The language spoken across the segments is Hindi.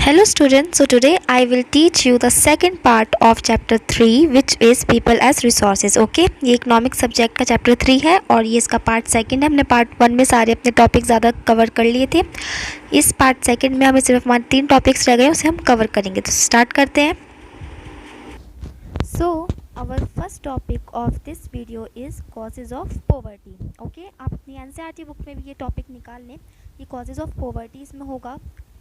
Hello students, so today I will teach you the second part of chapter 3 which is people as resources. Okay ये इकोनॉमिक सब्जेक्ट का चैप्टर 3 है और ये इसका पार्ट सेकंड है। हमने पार्ट 1 में सारे अपने टॉपिक ज़्यादा कवर कर लिए थे। इस पार्ट सेकंड में हमें सिर्फ हमारे 3 टॉपिक्स रह गए, उसे हम कवर करेंगे। तो स्टार्ट करते हैं। So our first topic of this video is causes of poverty. Okay, आप अपनी एनसीईआरटी बुक में भी ये टॉपिक निकाल लें। ये कॉजेज़ ऑफ पॉवर्टी इसमें होगा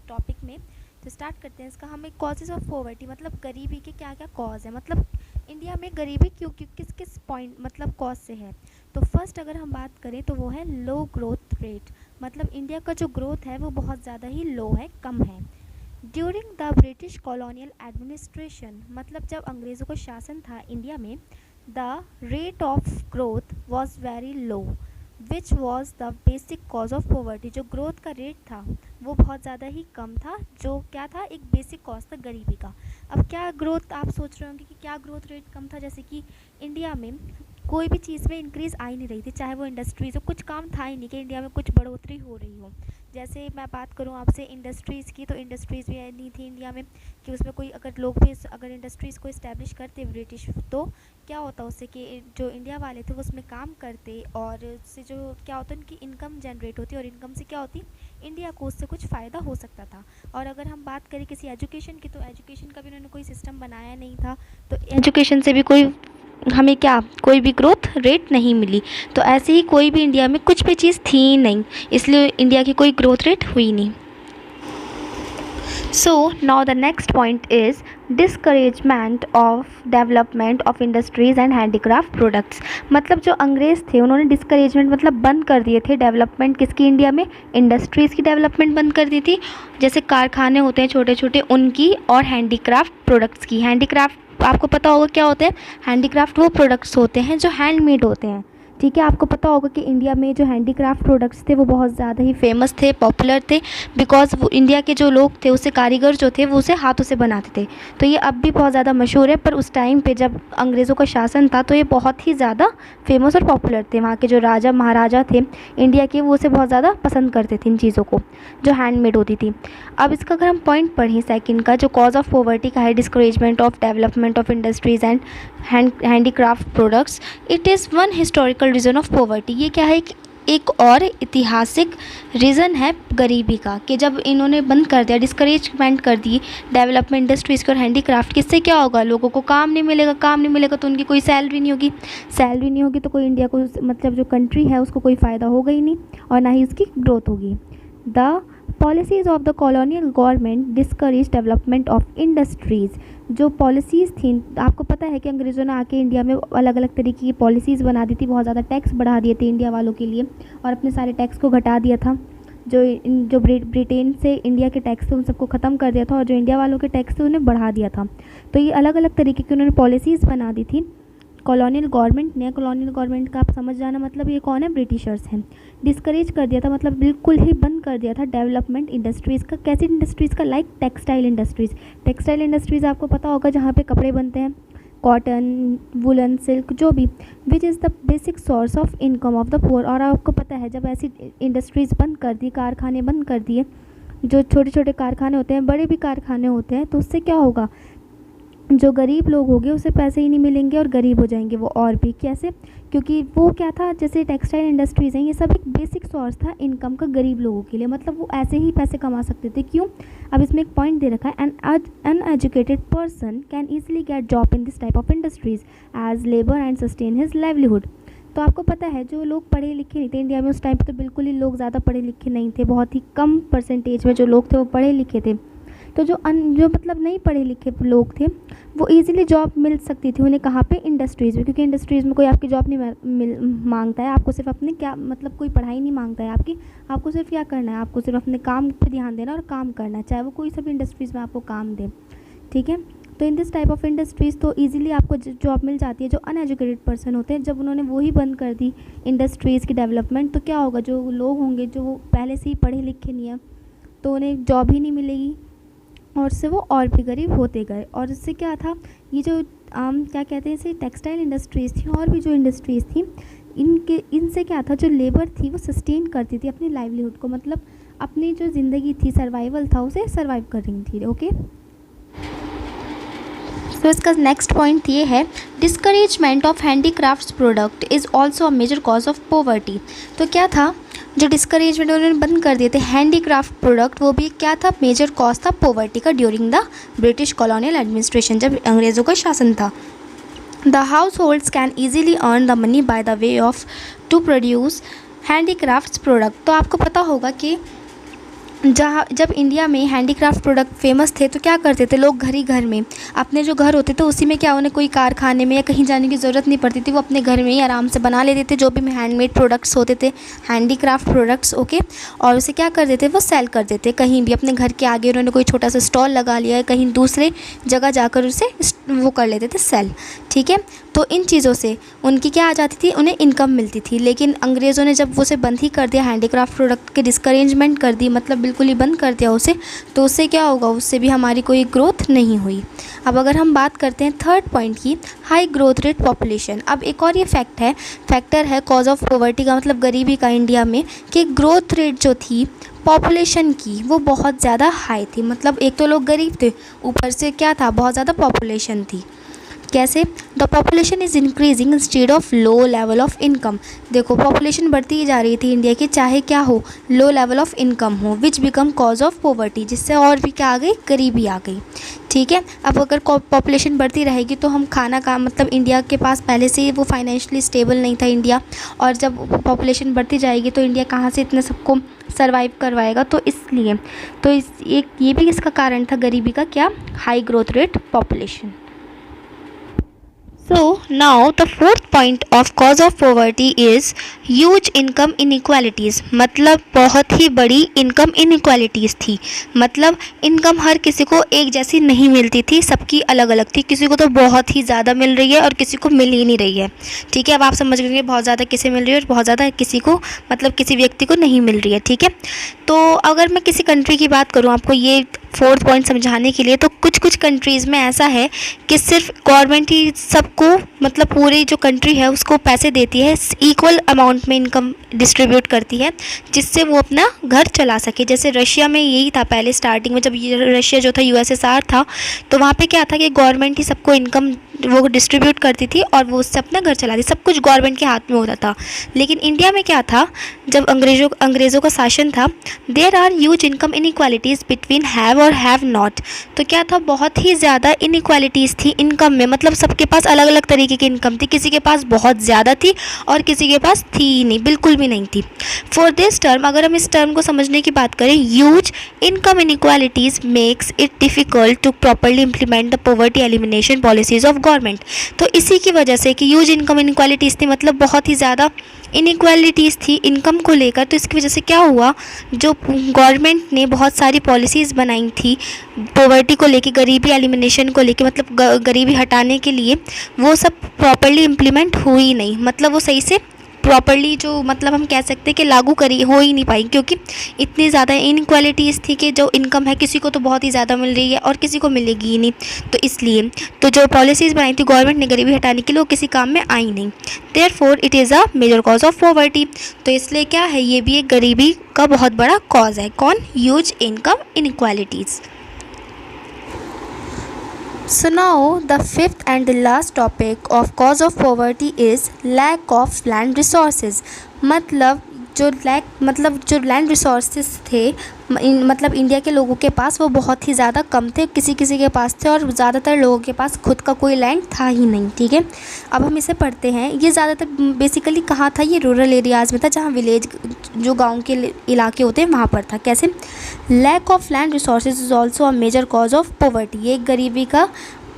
टॉपिक में। तो स्टार्ट करते हैं इसका। हमें कॉजेज़ ऑफ पॉवर्टी मतलब गरीबी के क्या क्या कॉज है, मतलब इंडिया में गरीबी क्यों क्यों किस किस पॉइंट मतलब कॉज से है। तो फर्स्ट अगर हम बात करें तो वो है लो ग्रोथ रेट, मतलब इंडिया का जो ग्रोथ है वो बहुत ज़्यादा ही लो है, कम है। During the British colonial administration, मतलब जब अंग्रेज़ों का शासन था इंडिया में, the rate of growth was very low which was the basic cause of poverty. जो ग्रोथ का रेट था वो बहुत ज़्यादा ही कम था, जो क्या था एक बेसिक कॉज था गरीबी का। अब क्या ग्रोथ, आप सोच रहे होंगे कि क्या ग्रोथ रेट कम था, जैसे कि इंडिया में कोई भी चीज़ में इंक्रीज़ आ ही नहीं रही थी, चाहे वो इंडस्ट्रीज़ हो, कुछ काम था ही नहीं कि इंडिया में कुछ बढ़ोतरी हो रही हो। जैसे मैं बात करूँ आपसे इंडस्ट्रीज़ की, तो इंडस्ट्रीज़ भी नहीं थी इंडिया में कि उसमें कोई अगर लोग भी अगर इंडस्ट्रीज़ को इस्टेब्लिश करते ब्रिटिश, तो क्या होता उससे कि जो इंडिया वाले थे वो उसमें काम करते और उससे जो क्या होता उनकी इनकम जनरेट होती, और इनकम से क्या होती इंडिया को उससे कुछ फ़ायदा हो सकता था। और अगर हम बात करें किसी एजुकेशन की, तो एजुकेशन का भी उन्होंने कोई सिस्टम बनाया नहीं था, तो एजुकेशन से भी कोई हमें क्या कोई भी ग्रोथ रेट नहीं मिली। तो ऐसे ही कोई भी इंडिया में कुछ भी चीज़ थी ही नहीं, इसलिए इंडिया की कोई ग्रोथ रेट हुई नहीं। So now the next point is discouragement of development of industries and handicraft products। मतलब जो अंग्रेज़ थे उन्होंने डिस्करेजमेंट मतलब बंद कर दिए थे डेवलपमेंट किसकी, इंडिया में इंडस्ट्रीज़ की डेवलपमेंट बंद कर दी थी, जैसे कारखाने होते हैं छोटे छोटे उनकी, और हैंडीक्राफ्ट प्रोडक्ट्स की। हैंडीक्राफ्ट आपको पता होगा क्या होते हैं। हैंडीक्राफ्ट वो प्रोडक्ट्स होते हैं जो हैंडमेड होते हैं, ठीक है। आपको पता होगा कि इंडिया में जो हैंडीक्राफ्ट प्रोडक्ट्स थे वो बहुत ज़्यादा ही फेमस थे, पॉपुलर थे, बिकॉज वो इंडिया के जो लोग थे उसे कारीगर जो थे वो उसे हाथों से बनाते थे। तो ये अब भी बहुत ज़्यादा मशहूर है, पर उस टाइम पे जब अंग्रेज़ों का शासन था तो ये बहुत ही ज़्यादा फेमस और पॉपुलर थे। वहाँ के जो राजा महाराजा थे इंडिया के, वो उसे बहुत ज़्यादा पसंद करते थे इन चीज़ों को जो हैंडमेड होती थी। अब इसका अगर हम पॉइंट पढ़ें सेकंड का, जो कॉज ऑफ पॉवर्टी का है discouragement of development of industries and handicraft products, it is one historical reason of poverty. ये क्या है, एक और ऐतिहासिक रीज़न है गरीबी का, कि जब इन्होंने बंद कर दिया, डिस्करेजमेंट कर दी डेवलपमेंट इंडस्ट्रीज़ की और हैंडीक्राफ्ट, किससे क्या होगा, लोगों को काम नहीं मिलेगा, काम नहीं मिलेगा तो उनकी कोई सैलरी नहीं होगी, सैलरी नहीं होगी तो कोई इंडिया को मतलब जो कंट्री है उसको कोई फ़ायदा होगा ही नहीं, और ना ही उसकी ग्रोथ होगी। The policies of the colonial government discourage development of industries. जो पॉलिसीज़ थी, आपको पता है कि अंग्रेज़ों ने आके इंडिया में अलग अलग तरीके की पॉलिसीज़ बना दी थी, बहुत ज़्यादा टैक्स बढ़ा दिए थे इंडिया वालों के लिए, और अपने सारे टैक्स को घटा दिया था। जो ब्रिटेन से इंडिया के टैक्स थे उन सबको ख़त्म कर दिया था, और जो इंडिया वालों के टैक्स थे उन्हें बढ़ा दिया था। तो ये अलग अलग तरीके की उन्होंने पॉलिसीज़ बना दी थी कॉलोनियल गवर्नमेंट ने। कॉलोनियल गवर्नमेंट का आप समझ जाना, मतलब ये कौन है, ब्रिटिशर्स हैं। डिस्करेज कर दिया था, मतलब बिल्कुल ही बंद कर दिया था डेवलपमेंट इंडस्ट्रीज़ का। कैसी इंडस्ट्रीज़ का, like textile industries. Textile industries आपको पता होगा जहाँ पे कपड़े बनते हैं, कॉटन, वुलन, सिल्क, जो भी, which is the basic source of income of the poor. और आपको पता है जब ऐसी इंडस्ट्रीज़ बंद कर दी, कारखाने बंद कर दिए, जो छोटे छोटे कारखाने होते हैं, बड़े भी कारखाने होते हैं, तो उससे क्या होगा, जो गरीब लोग होंगे उसे पैसे ही नहीं मिलेंगे और गरीब हो जाएंगे वो। और भी कैसे, क्योंकि वो क्या था, जैसे टेक्सटाइल इंडस्ट्रीज़ हैं, ये सब एक बेसिक सोर्स था इनकम का गरीब लोगों के लिए, मतलब वो ऐसे ही पैसे कमा सकते थे। क्यों, अब इसमें एक पॉइंट दे रखा है, an educated person can easily get job in this type of industries as labour and sustain his livelihood. तो आपको पता है जो लोग पढ़े लिखे नहीं थे इंडिया में उस टाइम पे, तो बिल्कुल ही लोग ज़्यादा पढ़े लिखे नहीं थे, बहुत ही कम परसेंटेज में जो लोग थे वो पढ़े लिखे थे। तो जो मतलब नहीं पढ़े लिखे लोग थे वो इजीली जॉब मिल सकती थी उन्हें, कहाँ पे, इंडस्ट्रीज़ में, क्योंकि इंडस्ट्रीज़ में कोई आपकी जॉब नहीं मांगता है। आपको सिर्फ अपने क्या मतलब कोई पढ़ाई नहीं मांगता है आपकी, आपको सिर्फ क्या करना है, आपको सिर्फ अपने काम पे ध्यान देना और काम करना है, चाहे वो कोई सब इंडस्ट्रीज़ में आपको काम दे, ठीक है। तो इन दिस टाइप ऑफ इंडस्ट्रीज़ तो ईजिली आपको जॉब मिल जाती है। जो अनएजुकेटेड पर्सन होते हैं, जब उन्होंने वही बंद कर दी इंडस्ट्रीज़ की डेवलपमेंट, तो क्या होगा, जो लोग होंगे जो पहले से ही पढ़े लिखे नहीं हैं, तो उन्हें जॉब ही नहीं मिलेगी, और उससे वो और भी गरीब होते गए। और इससे क्या था, ये जो क्या कहते हैं इसे, टेक्सटाइल इंडस्ट्रीज़ थी और भी जो इंडस्ट्रीज़ थी, इनसे क्या था, जो लेबर थी वो सस्टेन करती थी अपनी लाइवलीहुड को, मतलब अपनी जो ज़िंदगी थी, सर्वाइवल था, उसे सर्वाइव कर रही थी। ओके, तो इसका नेक्स्ट पॉइंट ये है, discouragement of handicrafts product is also a major cause of poverty. तो क्या था, जो डिस्करेजमेंट उन्होंने बंद कर दिए थे हैंडीक्राफ्ट प्रोडक्ट, वो भी क्या था, मेजर कॉज था पॉवर्टी का during the British colonial administration, जब अंग्रेज़ों का शासन था। The households can easily earn the money by the way of to produce handicrafts product. तो आपको पता होगा कि जब इंडिया में हैंडीक्राफ्ट प्रोडक्ट फेमस थे तो क्या करते थे लोग, घर ही घर में, अपने जो घर होते थे उसी में क्या, उन्हें कोई कारखाने में या कहीं जाने की ज़रूरत नहीं पड़ती थी, वो अपने घर में ही आराम से बना लेते थे जो भी हैंडमेड प्रोडक्ट्स होते थे, हैंडीक्राफ्ट प्रोडक्ट्स। ओके, और उसे क्या कर देते, वो सेल कर देते कहीं भी, अपने घर के आगे उन्होंने कोई छोटा सा स्टॉल लगा लिया है, कहीं दूसरे जगह जाकर उसे वो कर लेते थे सेल। ठीक है, तो इन चीज़ों से उनकी क्या आ जाती थी, उन्हें इनकम मिलती थी। लेकिन अंग्रेज़ों ने जब उसे बंद ही कर दिया, हैंडीक्राफ्ट प्रोडक्ट के डिस्करेजमेंट कर दी, मतलब बिल्कुल ही बंद कर दिया उसे, तो उससे क्या होगा, उससे भी हमारी कोई ग्रोथ नहीं हुई। अब अगर हम बात करते हैं थर्ड पॉइंट की, हाई ग्रोथ रेट पॉपुलेशन। अब एक और ये फैक्टर है कॉज ऑफ पॉवर्टी का, मतलब गरीबी का इंडिया में, कि ग्रोथ रेट जो थी पॉपुलेशन की वो बहुत ज़्यादा हाई थी। मतलब एक तो लोग गरीब थे, ऊपर से क्या था, बहुत ज़्यादा पॉपुलेशन थी। कैसे, the population is increasing instead of low level of income. देखो पॉपुलेशन बढ़ती ही जा रही थी इंडिया की, चाहे क्या हो, लो लेवल ऑफ इनकम हो, विच बिकम कॉज ऑफ पॉवर्टी, जिससे और भी क्या आ गई, गरीबी आ गई। ठीक है, अब अगर पॉपुलेशन बढ़ती रहेगी तो हम खाना का, मतलब इंडिया के पास पहले से ही वो फाइनेंशियली स्टेबल नहीं था इंडिया, और जब पॉपुलेशन बढ़ती जाएगी तो इंडिया कहाँ से इतने सबको सर्वाइव करवाएगा। तो इसलिए तो ये भी इसका कारण था गरीबी का, क्या, high growth rate population. So now the fourth point of cause of poverty is huge income inequalities। मतलब बहुत ही बड़ी इनकम इनइक्वालिटीज़ थी, मतलब इनकम हर किसी को एक जैसी नहीं मिलती थी, सबकी अलग अलग थी। किसी को तो बहुत ही ज़्यादा मिल रही है और किसी को मिल ही नहीं रही है। ठीक है, अब आप समझ गए बहुत ज़्यादा किसे मिल रही है और बहुत ज़्यादा किसी को, मतलब किसी व्यक्ति को नहीं मिल रही है। ठीक है, तो अगर मैं किसी कंट्री की बात करूँ आपको ये फोर्थ पॉइंट समझाने के लिए, तो कुछ कंट्रीज़ में ऐसा है कि सिर्फ गवर्नमेंट ही सबको, मतलब पूरी जो कंट्री है उसको पैसे देती है, इक्वल अमाउंट में इनकम डिस्ट्रीब्यूट करती है, जिससे वो अपना घर चला सके। जैसे रशिया में यही था पहले स्टार्टिंग में, जब रशिया जो था यूएसएसआर था, तो वहाँ पे क्या था कि गवर्नमेंट ही सबको इनकम वो डिस्ट्रीब्यूट करती थी और वो उससे अपना घर चलाती, सब कुछ गवर्नमेंट के हाथ में होता था। लेकिन इंडिया में क्या था, जब अंग्रेज़ों का शासन था, there are huge income inequalities between have और हैव नॉट। तो क्या था, बहुत ही ज़्यादा इनइक्वालिटीज़ थी इनकम में, मतलब सबके पास अलग अलग तरीके की इनकम थी, किसी के पास बहुत ज़्यादा थी और किसी के पास थी ही नहीं, बिल्कुल भी नहीं थी। फॉर दिस टर्म, अगर हम इस टर्म को समझने की बात करें, huge income inequalities makes it difficult to properly implement the poverty elimination policies of government. तो इसी की वजह से कि ह्यूज इनकम इनइक्वालिटीज़ थी, मतलब बहुत ही ज़्यादा इनइक्वालिटीज़ थी इनकम को लेकर, तो इसकी वजह से क्या हुआ, जो गवर्नमेंट ने बहुत सारी पॉलिसीज़ बनाई थी पॉवर्टी को लेके, गरीबी एलिमिनेशन को लेके, मतलब गरीबी हटाने के लिए, वो सब प्रॉपरली इम्प्लीमेंट हुई नहीं, मतलब वो सही से प्रॉपरली जो, मतलब हम कह सकते हैं कि लागू करी हो ही नहीं पाई, क्योंकि इतनी ज़्यादा इनइक्वालिटीज़ थी कि जो इनकम है किसी को तो बहुत ही ज़्यादा मिल रही है और किसी को मिलेगी ही नहीं। तो इसलिए तो जो पॉलिसीज़ बनाई थी गवर्नमेंट ने गरीबी हटाने के लिए, वो किसी काम में आई नहीं। Therefore it is a major cause of poverty. तो इसलिए क्या है, ये भी एक गरीबी का बहुत बड़ा कॉज है। कौन, huge income inequalities. So now the fifth and the last topic of cause of poverty is lack of land resources। मतलब जो लैंड रिसोर्सेज थे, मतलब इंडिया के लोगों के पास वो बहुत ही ज़्यादा कम थे, किसी किसी के पास थे और ज़्यादातर लोगों के पास खुद का कोई लैंड था ही नहीं। ठीक है, अब हम इसे पढ़ते हैं। ये ज़्यादातर बेसिकली कहाँ था, ये रूरल एरियाज़ में था, जहाँ विलेज जो गांव के इलाके होते हैं वहाँ पर था। कैसे, lack of land resources is also a major cause of poverty. ये गरीबी का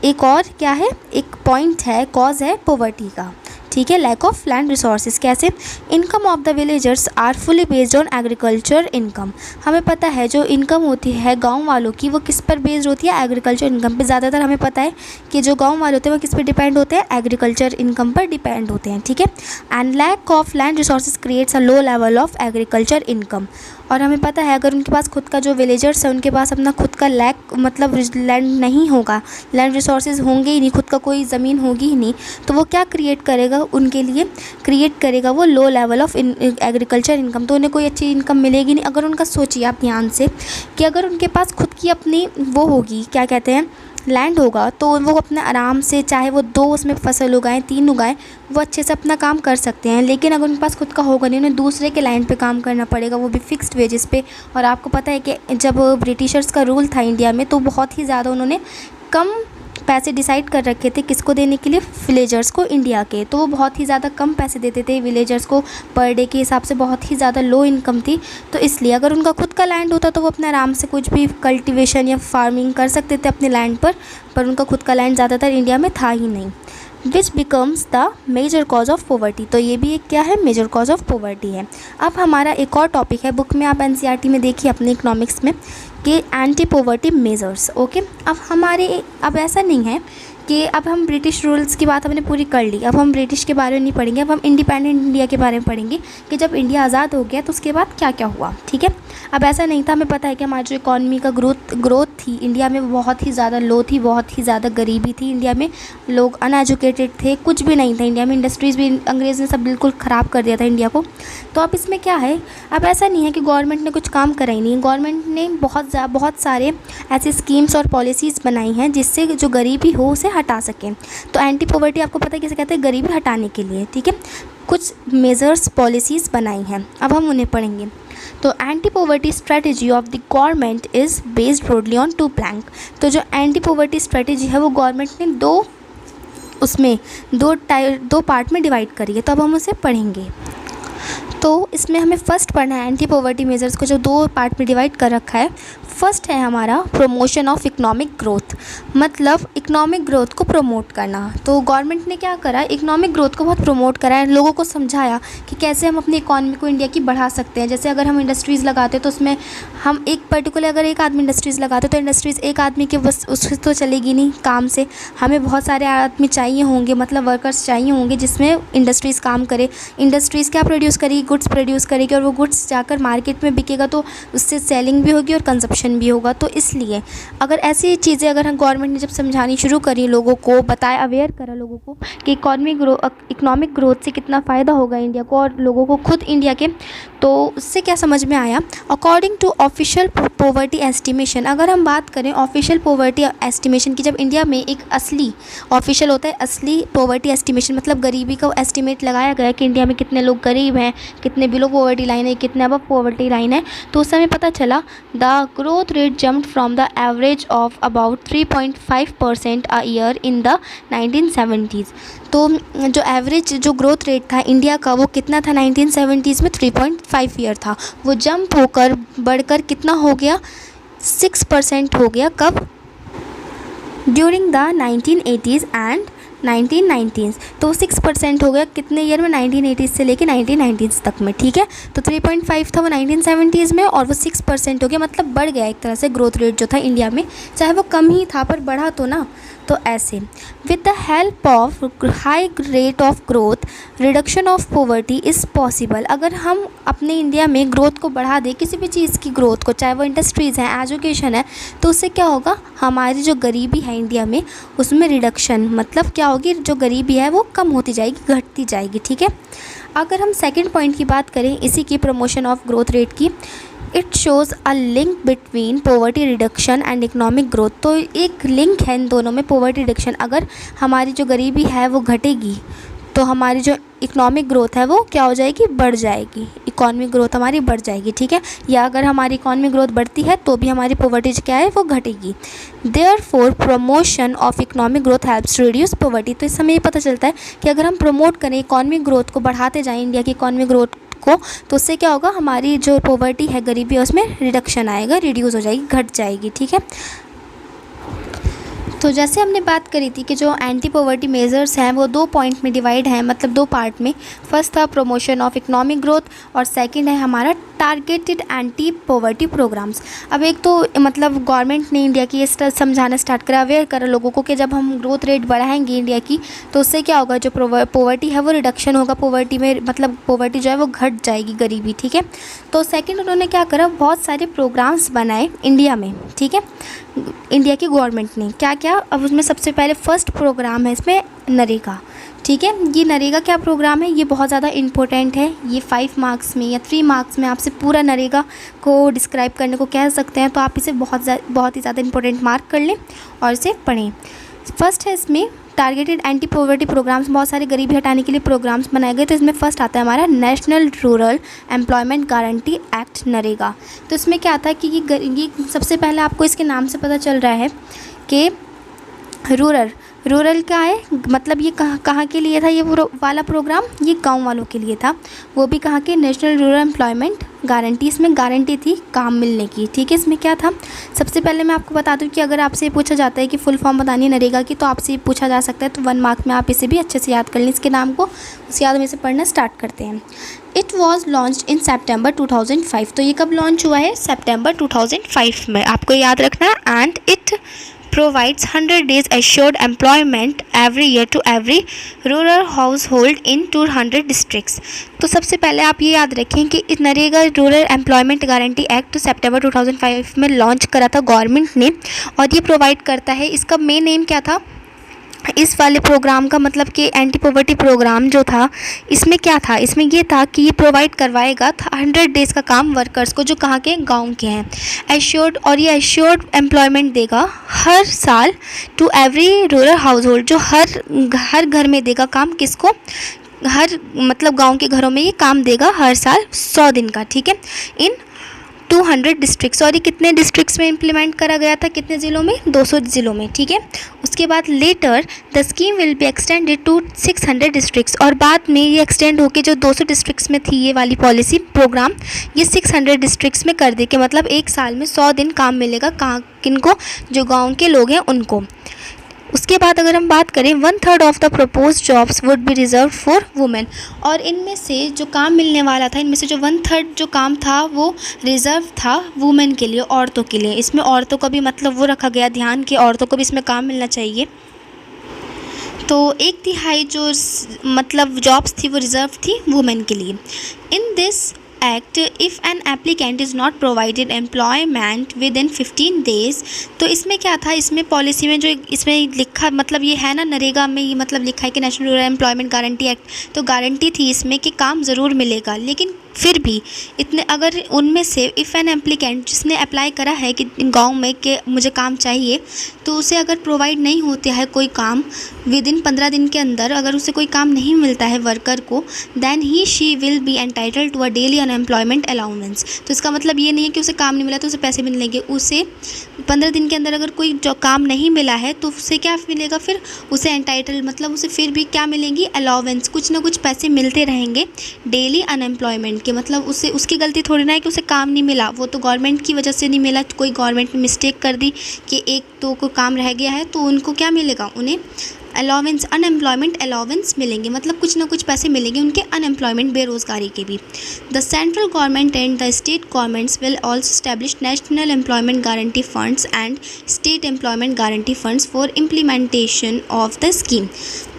एक और क्या है, एक पॉइंट है, कॉज है पॉवर्टी का। ठीक है, लैक ऑफ लैंड रिसोर्सेज। कैसे, income of the villagers are fully based on agriculture income. हमें पता है जो इनकम होती है गांव वालों की, वो किस पर बेस्ड होती है, एग्रीकल्चर इनकम पे। ज़्यादातर हमें पता है कि जो गांव वाले होते हैं वो किस पर डिपेंड होते हैं, एग्रीकल्चर इनकम पर डिपेंड होते हैं। ठीक है, and lack of land resources creates a low level of agriculture income. और हमें पता है अगर उनके पास खुद का जो विलेजर्स है, उनके पास अपना खुद का मतलब लैंड नहीं होगा, लैंड रिसोर्सेज होंगे ही नहीं, खुद का कोई ज़मीन होगी ही नहीं, तो वो क्या क्रिएट करेगा, उनके लिए क्रिएट करेगा वो लो लेवल ऑफ एग्रीकल्चर इनकम, तो उन्हें कोई अच्छी इनकम मिलेगी नहीं। अगर उनका सोचिए आप ध्यान से कि अगर उनके पास खुद की अपनी वो होगी, क्या कहते हैं, लैंड होगा, तो वो अपने आराम से, चाहे वो 2 उसमें फसल उगाएं 3 उगाएं, वो अच्छे से अपना काम कर सकते हैं। लेकिन अगर उनके पास खुद का होगा नहीं, उन्हें दूसरे के लैंड पे काम करना पड़ेगा, वो भी फिक्स्ड वेजेस पे। और आपको पता है कि जब ब्रिटिशर्स का रूल था इंडिया में, तो बहुत ही ज़्यादा उन्होंने कम पैसे डिसाइड कर रखे थे किसको देने के लिए, विलेजर्स को, इंडिया के। तो वो बहुत ही ज़्यादा कम पैसे देते थे विलेजर्स को, पर डे के हिसाब से बहुत ही ज़्यादा लो इनकम थी। तो इसलिए अगर उनका खुद का लैंड होता तो वो अपने आराम से कुछ भी कल्टीवेशन या फार्मिंग कर सकते थे अपने लैंड पर उनका खुद का लैंड ज़्यादातर इंडिया में था ही नहीं। Which becomes the major cause of poverty, तो ये भी एक क्या है, मेजर कॉज ऑफ पॉवर्टी है। अब हमारा एक और टॉपिक है, बुक में आप एनसीईआरटी में देखिए अपने इकोनॉमिक्स में, कि एंटी पॉवर्टी मेजर्स। ओके, अब ऐसा नहीं है कि अब हम ब्रिटिश रूल्स की बात हमने पूरी कर ली, अब हम ब्रिटिश के बारे में नहीं पढ़ेंगे, अब हम इंडिपेंडेंट इंडिया के बारे में पढ़ेंगे कि जब इंडिया आज़ाद हो गया तो उसके बाद क्या क्या हुआ। ठीक है, अब ऐसा नहीं था, हमें पता है कि हमारी जो इकॉनमी का ग्रोथ थी इंडिया में, बहुत ही ज़्यादा लो थी, बहुत ही ज़्यादा गरीबी थी इंडिया में, लोग अनएजुकेटेड थे, कुछ भी नहीं था इंडिया में, इंडस्ट्रीज़ भी अंग्रेज़ ने सब बिल्कुल ख़राब कर दिया था इंडिया को। तो अब इसमें क्या है, अब ऐसा नहीं है कि गवर्नमेंट ने कुछ काम करा ही नहीं, गवर्नमेंट ने बहुत सारे ऐसे स्कीम्स और पॉलिसीज़ बनाई हैं जिससे जो गरीबी हो उसे हटा सकें। तो एंटी पॉवर्टी आपको पता है किसे कहते हैं, गरीबी हटाने के लिए। ठीक है, कुछ मेजर्स पॉलिसीज़ बनाई हैं, अब हम उन्हें पढ़ेंगे। तो anti poverty strategy of the government is based broadly on 2 plank. तो जो एंटी पॉवर्टी स्ट्रेटजी है वो गवर्नमेंट ने दो पार्ट में डिवाइड करी है, तो अब हम उसे पढ़ेंगे। तो इसमें हमें फर्स्ट पढ़ना है एंटी पॉवर्टी मेजर्स को, जो 2 पार्ट में डिवाइड कर रखा है। फर्स्ट है हमारा प्रमोशन ऑफ इकोनॉमिक ग्रोथ, मतलब इकोनॉमिक ग्रोथ को प्रमोट करना। तो गवर्नमेंट ने क्या करा, इकोनॉमिक ग्रोथ को बहुत प्रमोट करा है, लोगों को समझाया कि कैसे हम अपनी इकॉनमी को इंडिया की बढ़ा सकते हैं। जैसे अगर हम इंडस्ट्रीज़ लगाते हैं तो उसमें हम एक पर्टिकुलर, अगर एक आदमी इंडस्ट्रीज़ लगाते तो इंडस्ट्रीज़ एक आदमी के बस उससे तो चलेगी नहीं काम से, हमें बहुत सारे आदमी चाहिए होंगे, मतलब वर्कर्स चाहिए होंगे जिसमें इंडस्ट्रीज़ काम करे। इंडस्ट्रीज़ क्या प्रोड्यूस करेगी, गुड्स प्रोड्यूस करेगी, और वो गुड्स जाकर मार्केट में बिकेगा तो उससे सेलिंग भी होगी और कंजप्शन भी होगा। तो इसलिए अगर ऐसी चीज़ें अगर हम गवर्नमेंट ने जब समझानी शुरू करी, लोगों को बताया, अवेयर करा लोगों को कि इकोनॉमिक ग्रोथ से कितना फ़ायदा होगा इंडिया को और लोगों को खुद इंडिया के, तो उससे क्या समझ में आया, according to official poverty estimation. अगर हम बात करें ऑफिशियल पॉवर्टी एस्टिमेशन की, जब इंडिया में एक असली ऑफिशियल होता है, असली पॉवर्टी एस्टिमेशन मतलब गरीबी का एस्टिमेट लगाया गया कि इंडिया में कितने लोग गरीब हैं, कितने बिलो पॉवर्टी लाइन है, कितने अबव पॉवर्टी लाइन है, तो उस समय पता चला the growth rate jumped from the average of about 3.5% a year in the 1970s। तो जो एवरेज जो ग्रोथ रेट था इंडिया का वो कितना था 1970s में, 3.5 ईयर था। वो जंप होकर बढ़कर कितना हो गया, 6% हो गया। कब, during the 1980s and 1990s। तो 6% हो गया कितने ईयर में, 1980s से लेके 1990s तक में। ठीक है, तो 3.5 था वो 1970s में और वो 6% हो गया, मतलब बढ़ गया एक तरह से ग्रोथ रेट जो था इंडिया में, चाहे वो कम ही था पर बढ़ा तो ना। तो ऐसे with the help of high rate of growth reduction of poverty is possible. अगर हम अपने इंडिया में ग्रोथ को बढ़ा दें, किसी भी चीज़ की ग्रोथ को, चाहे वो इंडस्ट्रीज़ है, एजुकेशन है, तो उससे क्या होगा, हमारी जो गरीबी है इंडिया में उसमें रिडक्शन, मतलब क्या होगी, जो गरीबी है वो कम होती जाएगी, घटती जाएगी। ठीक है, अगर हम सेकेंड पॉइंट की बात करें इसी की, प्रमोशन ऑफ ग्रोथ रेट की, it shows a link between poverty reduction and economic growth. तो एक लिंक है इन दोनों में, पॉवर्टी रिडक्शन, अगर हमारी जो गरीबी है वो घटेगी तो हमारी जो इकोनॉमिक ग्रोथ है वो क्या हो जाएगी, बढ़ जाएगी, इकोनॉमिक ग्रोथ हमारी बढ़ जाएगी। ठीक है, या अगर हमारी इकोनॉमिक ग्रोथ बढ़ती है तो भी हमारी पॉवर्टी क्या है, वो घटेगी। Therefore promotion of economic growth helps reduce poverty. तो इस हमें ये पता चलता है कि अगर हम प्रमोट करें, इकोनॉमिक ग्रोथ को बढ़ाते जाएँ, इंडिया की इकोनॉमिक ग्रोथ को, तो उससे क्या होगा, हमारी जो पॉवर्टी है, गरीबी है, उसमें रिडक्शन आएगा, रिड्यूस हो जाएगी, घट जाएगी। ठीक है, तो जैसे हमने बात करी थी कि जो एंटी पॉवर्टी मेजर्स हैं वो 2 पॉइंट में डिवाइड हैं, मतलब 2 पार्ट में। फर्स्ट था प्रमोशन ऑफ इकोनॉमिक ग्रोथ और सेकंड है हमारा टारगेटेड एंटी पॉवर्टी प्रोग्राम्स। अब एक तो मतलब गवर्नमेंट ने इंडिया की ये समझाना स्टार्ट करा, अवेयर करा लोगों को कि जब हम ग्रोथ रेट बढ़ाएंगे इंडिया की तो उससे क्या होगा, जो पॉवर्टी है वो रिडक्शन होगा, पॉवर्टी में मतलब पॉवर्टी जो है वो घट जाएगी, गरीबी। ठीक है, तो सेकंड उन्होंने क्या करा, बहुत सारे प्रोग्राम्स बनाए इंडिया में। ठीक है, इंडिया की गवर्नमेंट ने क्या क्या, अब उसमें सबसे पहले फर्स्ट प्रोग्राम है इसमें नरेगा। ठीक है। ये नरेगा क्या प्रोग्राम है, ये बहुत ज़्यादा इम्पोर्टेंट है। ये 5 मार्क्स में या 3 मार्क्स में आपसे पूरा नरेगा को डिस्क्राइब करने को कह सकते हैं, तो आप इसे बहुत ही ज़्यादा इंपॉर्टेंट मार्क कर लें और इसे पढ़ें। फर्स्ट है इसमें टारगेटेड एंटी पॉवर्टी प्रोग्राम्स, बहुत सारे गरीबी हटाने के लिए प्रोग्राम्स बनाए गए। तो इसमें फर्स्ट आता है हमारा national rural employment guarantee act NREGA. तो इसमें क्या आता है कि ये सबसे पहले आपको इसके नाम से पता चल रहा है कि रूरल क्या है, मतलब ये कहाँ के लिए था ये वाला प्रोग्राम, ये गांव वालों के लिए था, वो भी कहाँ के, नेशनल रूरल एम्प्लॉयमेंट गारंटी। इसमें गारंटी थी काम मिलने की। ठीक है, इसमें क्या था, सबसे पहले मैं आपको बता दूं कि अगर आपसे पूछा जाता है कि फुल फॉर्म बतानी है नरेगा की, तो आपसे पूछा जा सकता है, तो 1 मार्क में आप इसे भी अच्छे से याद कर लें इसके नाम को। उस याद में से पढ़ना स्टार्ट करते हैं। It was launched in September 2005। तो ये कब लॉन्च हुआ है, सेप्टेम्बर 2005 में, आपको याद रखना है। And it provides 100 days assured employment every year to every rural household in 200 districts। तो सबसे पहले आप ये याद रखें कि इस NREGA rural employment guarantee act सितंबर 2005 में लॉन्च करा था गवर्नमेंट ने, और ये प्रोवाइड करता है, इसका मेन एम क्या था इस वाले प्रोग्राम का, मतलब कि एंटी पॉवर्टी प्रोग्राम जो था, इसमें क्या था, इसमें ये था कि ये प्रोवाइड करवाएगा 100 डेज़ का काम वर्कर्स को जो कहाँ के, गांव के हैं, एश्योर्ड, और ये एश्योर्ड एम्प्लॉयमेंट देगा हर साल to every rural household, जो हर घर में देगा काम, किसको, हर मतलब गांव के घरों में ये काम देगा हर साल 100 दिन का। ठीक है, इन 200 डिस्ट्रिक्ट्स, और ये कितने डिस्ट्रिक्ट्स में इम्प्लीमेंट करा गया था, कितने ज़िलों में, 200 ज़िलों में। ठीक है, उसके बाद later the scheme will be extended to 600 districts, और बाद में ये एक्सटेंड होकर जो 200 डिस्ट्रिक्ट्स में थी ये वाली पॉलिसी प्रोग्राम, ये 600 डिस्ट्रिक्ट्स में कर दे के, मतलब एक साल में 100 दिन काम मिलेगा कहाँ, किनको, जो गाँव के लोग हैं उनको। उसके बाद अगर हम बात करें 1/3 of the propose jobs would be reserve for women, और इनमें से जो काम मिलने वाला था, इनमें से जो 1/3 जो काम था वो रिजर्व था वुमेन के लिए, औरतों के लिए। इसमें औरतों का भी मतलब वो रखा गया ध्यान कि औरतों को भी इसमें काम मिलना चाहिए। तो 1/3 जो मतलब जॉब्स थी वो रिजर्व थी वुमेन के लिए। In this act if an applicant is not provided employment within 15 days. तो इसमें क्या था, इसमें पॉलिसी में जो इसमें लिखा, मतलब ये है ना नरेगा में, ये मतलब लिखा है कि national rural employment guarantee act, तो गारंटी थी इसमें कि काम ज़रूर मिलेगा, लेकिन फिर भी इतने अगर उनमें से इफ़ एन एप्लीकेंट जिसने अप्लाई करा है कि गांव में कि मुझे काम चाहिए, तो उसे अगर प्रोवाइड नहीं होता है कोई काम विद इन 15 दिन के अंदर, अगर उसे कोई काम नहीं मिलता है वर्कर को, then he she will be entitled to a daily unemployment allowance. तो इसका मतलब ये नहीं है कि उसे काम नहीं मिला तो उसे पैसे मिलेंगे, उसे 15 दिन के अंदर अगर कोई जो काम नहीं मिला है तो उसे क्या मिलेगा, फिर उसे एंटाइटल मतलब उसे फिर भी क्या मिलेंगी, अलाउंस, कुछ ना कुछ पैसे मिलते रहेंगे डेली अनएम्प्लॉयमेंट के। मतलब उसे उसकी गलती थोड़ी ना है कि उसे काम नहीं मिला, वो तो गवर्नमेंट की वजह से नहीं मिला, कोई गवर्नमेंट ने मिस्टेक कर दी कि एक दो को काम रह गया है, तो उनको क्या मिलेगा, उन्हें अलाउंस, अनएम्प्लॉयमेंट अलाउंस मिलेंगे, मतलब कुछ ना कुछ पैसे मिलेंगे उनके अनएम्प्लॉयमेंट बेरोज़गारी के भी। The central government and the state governments will also establish national employment guarantee funds and state employment guarantee funds for implementation of the scheme.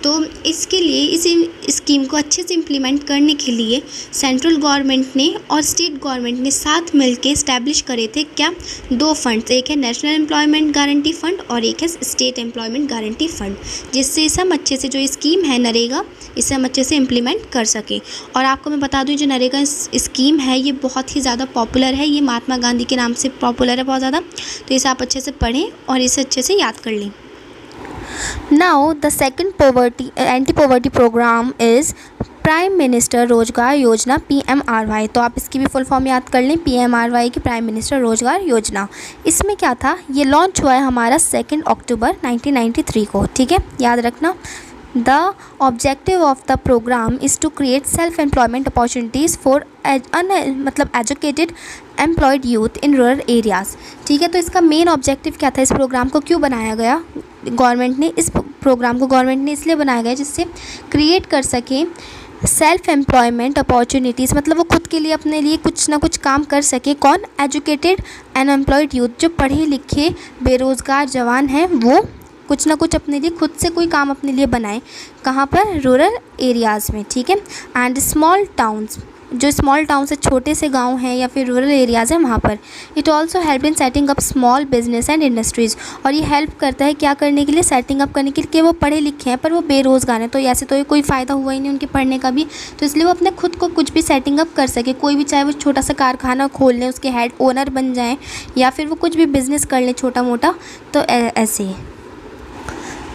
तो इसके लिए इस स्कीम को अच्छे से इम्प्लीमेंट करने के लिए सेंट्रल गवर्नमेंट ने और स्टेट गवर्नमेंट ने साथ मिलकर इस्टेब्लिश करे थे क्या, 2 फंड्स, एक है नेशनल एम्प्लॉयमेंट गारंटी फंड और एक है स्टेट एम्प्लॉयमेंट गारंटी फंड, जिससे हम अच्छे से जो स्कीम है नरेगा, इसे हम अच्छे से इम्प्लीमेंट कर सकें। और आपको मैं बता दूं जो नरेगा स्कीम है ये बहुत ही ज़्यादा पॉपुलर है, ये महात्मा गांधी के नाम से पॉपुलर है बहुत ज़्यादा, तो इसे आप अच्छे से पढ़ें और इसे अच्छे से याद कर लें। Now the second anti-poverty program is prime minister रोजगार योजना PMRY। तो आप इसकी भी फुल फॉर्म याद कर लें, PMRY की प्राइम मिनिस्टर रोजगार योजना। इसमें क्या था, ये लॉन्च हुआ है हमारा 2 अक्टूबर 1993 को। ठीक है, याद रखना। The objective of the program is to create self-employment opportunities for मतलब educated employed youth in rural areas। ठीक है, तो इसका मेन ऑब्जेक्टिव क्या था, इस प्रोग्राम को क्यों बनाया गया गवर्नमेंट ने, इस प्रोग्राम को गवर्नमेंट ने इसलिए बनाया गया जिससे क्रिएट कर सके सेल्फ एम्प्लॉयमेंट अपॉर्चुनिटीज़, मतलब वो खुद के लिए अपने लिए कुछ ना कुछ काम कर सके। कौन, एजुकेटेड अनएम्प्लॉयड यूथ, जो पढ़े लिखे बेरोज़गार जवान हैं वो कुछ ना कुछ अपने लिए खुद से कोई काम अपने लिए बनाएं, कहाँ पर, रूरल एरियाज़ में। ठीक है, एंड स्मॉल टाउन्स जो स्मॉल टाउन से छोटे से गांव हैं या फिर रूरल एरियाज़ हैं वहाँ पर। It also help in setting up small business and industries, और ये हेल्प करता है क्या करने के लिए, सेटिंग अप करने के लिए कि वो पढ़े लिखे हैं पर वो बेरोज़गार हैं, तो ऐसे तो कोई फ़ायदा हुआ ही नहीं उनके पढ़ने का भी, तो इसलिए वो अपने खुद को कुछ भी सेटिंग अप कर सके, कोई भी, चाहे वो छोटा सा कारखाना खोल लें, उसके हेड ओनर बन जाएँ, या फिर वो कुछ भी बिज़नेस कर लें छोटा मोटा, तो ऐसे।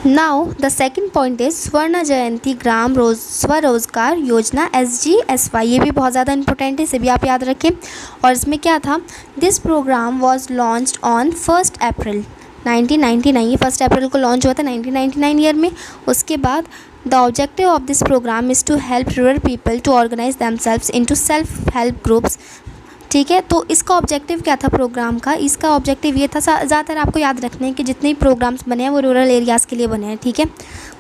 Now the second point is स्वर्ण जयंती ग्राम स्वरोजगार योजना SGSY। ये भी बहुत ज़्यादा इंपॉर्टेंट है, इसे भी आप याद रखें। और इसमें क्या था, this programme was launched on 1 April 1999। ये 1 अप्रैल को लॉन्च हुआ था 1999 ईयर में। उसके बाद the objective of this programme is to help rural people to organise themselves into self help groups. ठीक है, तो इसका ऑब्जेक्टिव क्या था प्रोग्राम का, इसका ऑब्जेक्टिव ये था, ज़्यादातर आपको याद रखना है कि जितने भी प्रोग्राम्स बने हैं वो रूरल एरियाज़ के लिए बने हैं। ठीक है,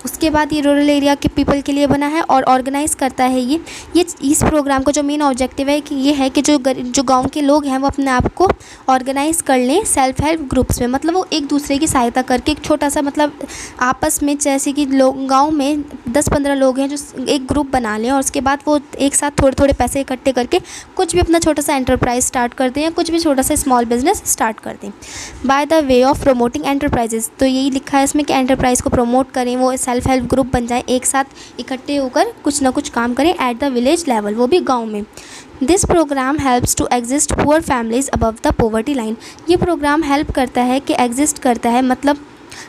उसके बाद ये रूरल एरिया के पीपल के लिए बना है और ऑर्गेनाइज़ करता है ये इस प्रोग्राम का जो मेन ऑब्जेक्टिव है कि ये है कि जो गांव के लोग हैं वो अपने आप को ऑर्गेनाइज़ कर लें सेल्फ हेल्प ग्रुप्स में, मतलब वो एक दूसरे की सहायता करके एक छोटा सा, मतलब आपस में, जैसे कि लोग गाँव में 10-15 लोग हैं जो एक ग्रुप बना लें और उसके बाद वो एक साथ थोड़े थोड़े पैसे इकट्ठे करके कुछ भी अपना छोटा सा एंटरप्राइज स्टार्ट कर दें या कुछ भी छोटा सा स्मॉल बिजनेस स्टार्ट कर दें bye the way of promoting enterprises. तो यही लिखा है इसमें कि एंटरप्राइज को प्रमोट करें, वो सेल्फ हेल्प ग्रुप बन जाए, एक साथ इकट्ठे होकर कुछ ना कुछ काम करें एट द विलेज लेवल, वो भी गाँव में। This programme helps to exist poor families above the poverty line. ये प्रोग्राम हेल्प करता है कि एग्जिस्ट करता है, मतलब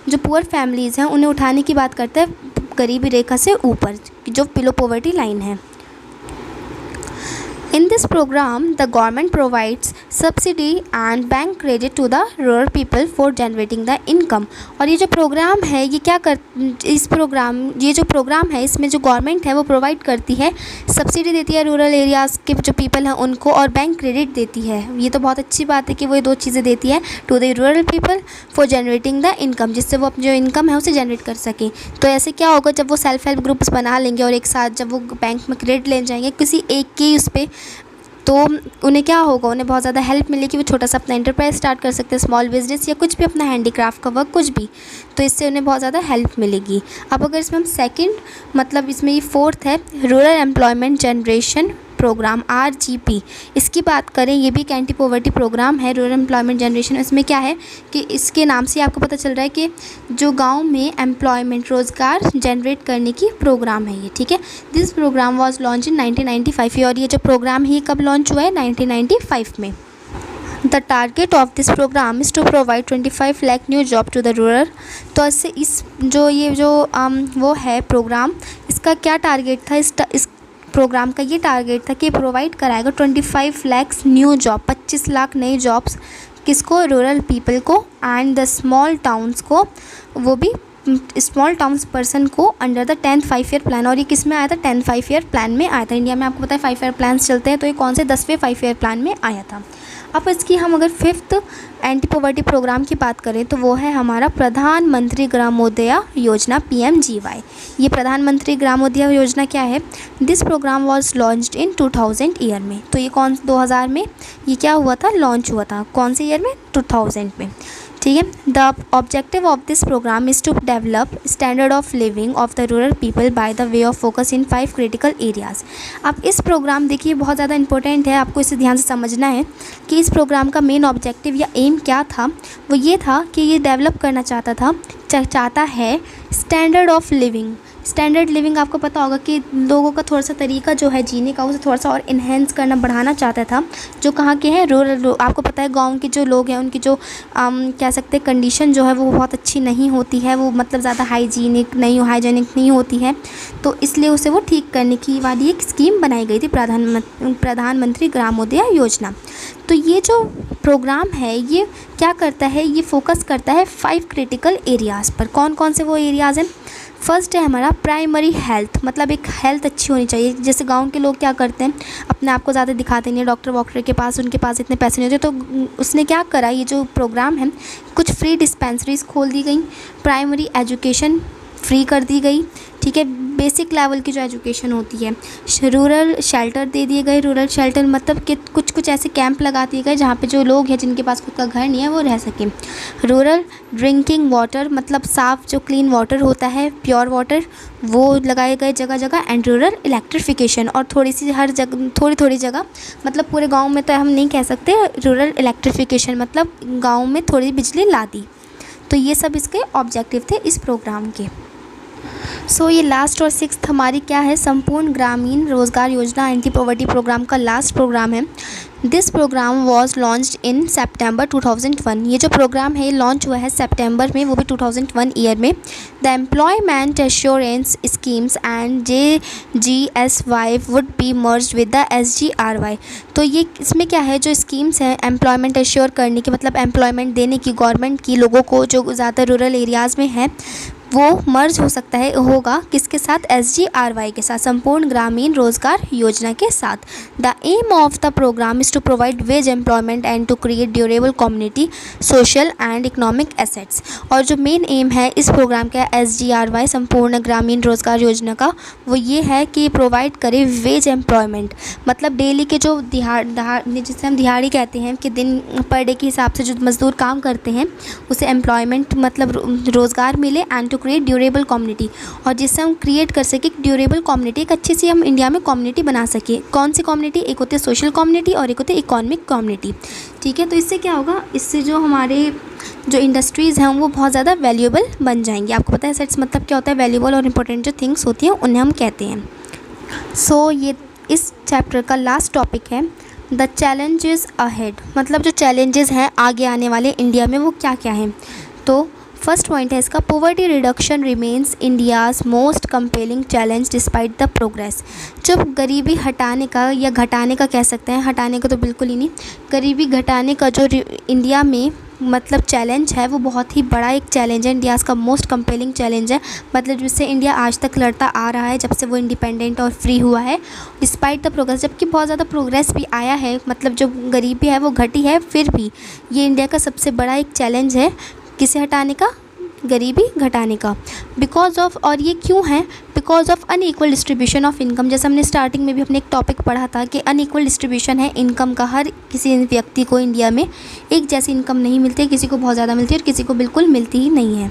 जो पुअर फैमिलीज़ हैं उन्हें उठाने की बात करता है गरीबी रेखा से ऊपर, जो बिलो पॉवर्टी लाइन है। In this program, the government provides subsidy and bank credit to the rural people for generating the income। और ये जो प्रोग्राम है ये क्या कर ये जो प्रोग्राम है इसमें जो गवर्नमेंट है वो प्रोवाइड करती है, सब्सिडी देती है रूरल एरियाज़ के जो पीपल हैं उनको, और बैंक क्रेडिट देती है। ये तो बहुत अच्छी बात है कि वो ये 2 चीज़ें देती है to the rural people for generating the income, जिससे वो अपनी जो इनकम है उसे जनरेट कर सकें। तो ऐसे क्या होगा, जब वो सेल्फ हेल्प ग्रुप्स बना लेंगे और एक साथ जब वो बैंक में क्रेडिट ले जाएंगे किसी एक की उस पर, तो उन्हें क्या होगा, उन्हें बहुत ज़्यादा हेल्प मिलेगी, वो छोटा सा अपना एंटरप्राइज स्टार्ट कर सकते हैं, स्मॉल बिजनेस या कुछ भी अपना हैंडीक्राफ्ट का वर्क कुछ भी, तो इससे उन्हें बहुत ज़्यादा हेल्प मिलेगी। अब अगर इसमें हम सेकंड, मतलब इसमें ये 4th है rural employment generation programme RGP, इसकी बात करें, ये भी एक एंटी पॉवर्टी प्रोग्राम है रूरल एम्प्लॉयमेंट जनरेशन। इसमें क्या है कि इसके नाम से आपको पता चल रहा है कि जो गांव में एम्प्लॉयमेंट रोज़गार जनरेट करने की प्रोग्राम है ये। ठीक है, this programme was launch in 1995, और ये जो प्रोग्राम है कब लॉन्च हुआ है, 1995 में। The target of this programme is to provide 25 lakh new job to the rural. तो ऐसे इस जो वो है प्रोग्राम, इसका क्या टारगेट था, इस प्रोग्राम का ये टारगेट था कि प्रोवाइड कराएगा 25 लाख न्यू जॉब, 25 लाख नई जॉब्स, किसको, रूरल पीपल को, एंड द स्मॉल टाउन्स को, वो भी स्मॉल टाउन्स पर्सन को, under the 10th 5-year plan. और ये किस में आया था, 10th 5-year प्लान में आया था। इंडिया में आपको पता है 5-year प्लान्स चलते हैं, तो ये कौन से 10वें 5-year प्लान में आया था। अब इसकी हम अगर 5th एंटी पॉवर्टी प्रोग्राम की बात करें तो वो है हमारा प्रधानमंत्री ग्रामोदय योजना PMGY। ये प्रधानमंत्री ग्रामोदय योजना क्या है, this programme was launched in 2000 year में। तो ये 2000 में ये क्या हुआ था, लॉन्च हुआ था, कौन से ईयर में, 2000 में। ठीक है, the objective of this programme is to develop standard of living of the rural people by the way of focus in 5 critical areas. अब इस प्रोग्राम देखिए बहुत ज़्यादा इंपॉर्टेंट है, आपको इसे ध्यान से समझना है कि इस प्रोग्राम का मेन ऑब्जेक्टिव या एम क्या था। वो ये था कि ये डेवलप करना चाहता है standard of living. Standard living आपको पता होगा कि लोगों का थोड़ा सा तरीका जो है जीने का उसे थोड़ा सा और इन्हेंस करना, बढ़ाना चाहता था। जो कहाँ के हैं, रूरल, आपको पता है गांव के जो लोग हैं उनकी जो कह सकते हैं कंडीशन जो है वो बहुत अच्छी नहीं होती है, वो मतलब ज़्यादा हाइजीनिक नहीं होती है, तो इसलिए उसे वो ठीक करने की वाली एक स्कीम बनाई गई थी, प्रधानमंत्री ग्रामोदय योजना। तो ये जो प्रोग्राम है ये क्या करता है, ये फोकस करता है 5 क्रिटिकल एरियाज़ पर। कौन कौन से वो एरियाज़ हैं, फर्स्ट है हमारा प्राइमरी हेल्थ, मतलब एक हेल्थ अच्छी होनी चाहिए। जैसे गांव के लोग क्या करते हैं, अपने आप को ज़्यादा दिखाते नहीं है डॉक्टर के पास, उनके पास इतने पैसे नहीं होते, तो उसने क्या करा, ये जो प्रोग्राम है कुछ फ्री डिस्पेंसरीज खोल दी गई, प्राइमरी एजुकेशन फ्री कर दी गई। ठीक है, बेसिक लेवल की जो एजुकेशन होती है। रूरल शेल्टर दे दिए गए। रूरल शेल्टर मतलब कि कुछ कुछ ऐसे कैंप लगा दिए गए जहाँ पे जो लोग हैं जिनके पास खुद का घर नहीं है वो रह सकें। रूरल ड्रिंकिंग वाटर मतलब साफ़ जो क्लीन वाटर होता है, प्योर वाटर, वो लगाए गए जगह जगह। एंड रूरल इलेक्ट्रिफिकेशन, और थोड़ी सी हर जगह थोड़ी जगह, मतलब पूरे गांव में तो हम नहीं कह सकते। रूरल इलेक्ट्रिफिकेशन मतलब गांव में थोड़ी बिजली ला दी। तो ये सब इसके ऑब्जेक्टिव थे इस प्रोग्राम के। सो ये लास्ट और सिक्स्थ हमारी क्या है, संपूर्ण Grameen Rozgar Yojana anti poverty programme का लास्ट प्रोग्राम है। This programme was launched in September 2001। ये जो प्रोग्राम है लॉन्च हुआ है सितंबर में, वो भी 2001 ईयर में। The employment assurance schemes and JGSY would be merge with the SGRY। तो ये इसमें क्या है, जो स्कीम्स हैं एम्प्लॉयमेंट एश्योर करने की, मतलब एम्प्लॉयमेंट देने की गवर्नमेंट की लोगों को जो ज़्यादा रूरल एरियाज़ में है, वो मर्ज हो सकता है, होगा किसके साथ, SGRY के साथ, संपूर्ण ग्रामीण रोजगार योजना के साथ। The aim of the programme is to provide wage employment and to create durable community social and economic assets. और जो मेन एम है इस प्रोग्राम का SGRY संपूर्ण ग्रामीण रोजगार योजना का, वो ये है कि प्रोवाइड करे वेज एम्प्लॉयमेंट, मतलब डेली के जो जिसे हम दिहाड़ी कहते हैं कि दिन पर डे के हिसाब से जो मज़दूर काम करते हैं उसे एम्प्लॉयमेंट मतलब रोज़गार मिले। And to create durable community, और जिससे हम क्रिएट कर सके ड्यूरेबल कम्युनिटी, एक अच्छी सी हम इंडिया में कम्युनिटी बना सके। कौन सी कम्युनिटी, एक होती है सोशल कम्युनिटी और एक होती है इकोनॉमिक कम्युनिटी। ठीक है, तो इससे क्या होगा, इससे जो हमारे जो इंडस्ट्रीज़ हैं वो बहुत ज़्यादा वैल्यूएबल बन जाएंगी। आपको पता है एसेट्स मतलब क्या होता है, वैल्यूएबल और इंपॉर्टेंट जो थिंग्स होती हैं उन्हें हम कहते हैं। सो ये इस चैप्टर का लास्ट टॉपिक है द चैलेंजेस अहेड, मतलब जो चैलेंजेस हैं आगे आने वाले इंडिया में वो क्या क्या हैं। तो फर्स्ट पॉइंट है इसका, poverty reduction remains India's most compelling challenge despite the progress. जब गरीबी हटाने का या घटाने का कह सकते हैं, हटाने का तो बिल्कुल ही नहीं, गरीबी घटाने का जो इंडिया में मतलब चैलेंज है वो बहुत ही बड़ा एक चैलेंज है, इंडियाज़ का मोस्ट कंपेलिंग चैलेंज है, मतलब जिससे इंडिया आज तक लड़ता आ रहा है जब से वो इंडिपेंडेंट और फ्री हुआ है, डिस्पाइट द प्रोग्रेस, जबकि बहुत ज़्यादा प्रोग्रेस भी आया है, मतलब जो गरीबी है वो घटी है, फिर भी ये इंडिया का सबसे बड़ा एक चैलेंज है किसे हटाने का, गरीबी घटाने का। बिकॉज ऑफ, और ये क्यों है, because of unequal distribution of income. जैसे हमने स्टार्टिंग में भी अपने एक टॉपिक पढ़ा था कि अनइक्वल डिस्ट्रीब्यूशन है इनकम का, हर किसी व्यक्ति को इंडिया में एक जैसी इनकम नहीं मिलती है, किसी को बहुत ज़्यादा मिलती है और किसी को बिल्कुल मिलती ही नहीं है।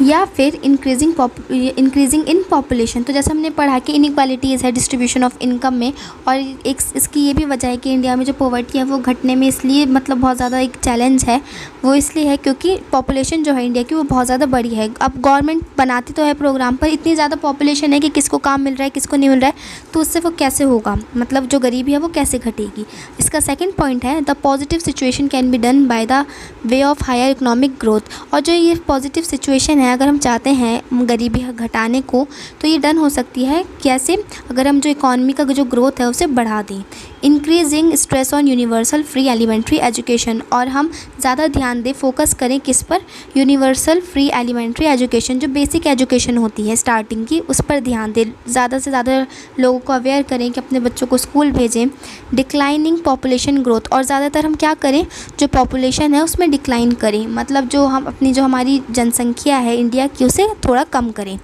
या फिर इंक्रीजिंग इन पॉपुलेशन। तो जैसे हमने पढ़ा कि इनइक्वालिटीज़ है डिस्ट्रीब्यूशन ऑफ इनकम में, और एक इसकी ये भी वजह है कि इंडिया में जो पॉवर्टी है वो घटने में इसलिए मतलब बहुत ज़्यादा एक चैलेंज है, वो इसलिए है क्योंकि पॉपुलेशन जो है इंडिया की वो बहुत ज़्यादा बड़ी है। अब गवर्नमेंट बनाती तो है प्रोग्राम, पर इतनी ज़्यादा पॉपुलेशन है कि किसको काम मिल रहा है किसको नहीं मिल रहा है, तो उससे वो कैसे होगा, मतलब जो गरीबी है वो कैसे घटेगी। इसका सेकेंड पॉइंट है the positive situation can be done by the way of higher economic growth. और जो ये पॉजिटिव सिचुएशन है, अगर हम चाहते हैं गरीबी घटाने को, तो ये डन हो सकती है कैसे, अगर हम जो इकॉनमी का जो ग्रोथ है उसे बढ़ा दें। Increasing stress on universal free elementary education, और हम ज़्यादा ध्यान दें, फोकस करें किस पर, यूनिवर्सल फ्री एलिमेंट्री एजुकेशन, जो बेसिक एजुकेशन होती है स्टार्टिंग की, उस पर ध्यान दें, ज़्यादा से ज़्यादा लोगों को अवेयर करें कि अपने बच्चों को स्कूल भेजें। डिक्लाइनिंग पॉपुलेशन ग्रोथ, और ज़्यादातर हम क्या करें, जो पॉपुलेशन है उसमें डिक्लाइन करें, मतलब जो हम अपनी जो हमारी जनसंख्या है इंडिया की उसे थोड़ा कम करें।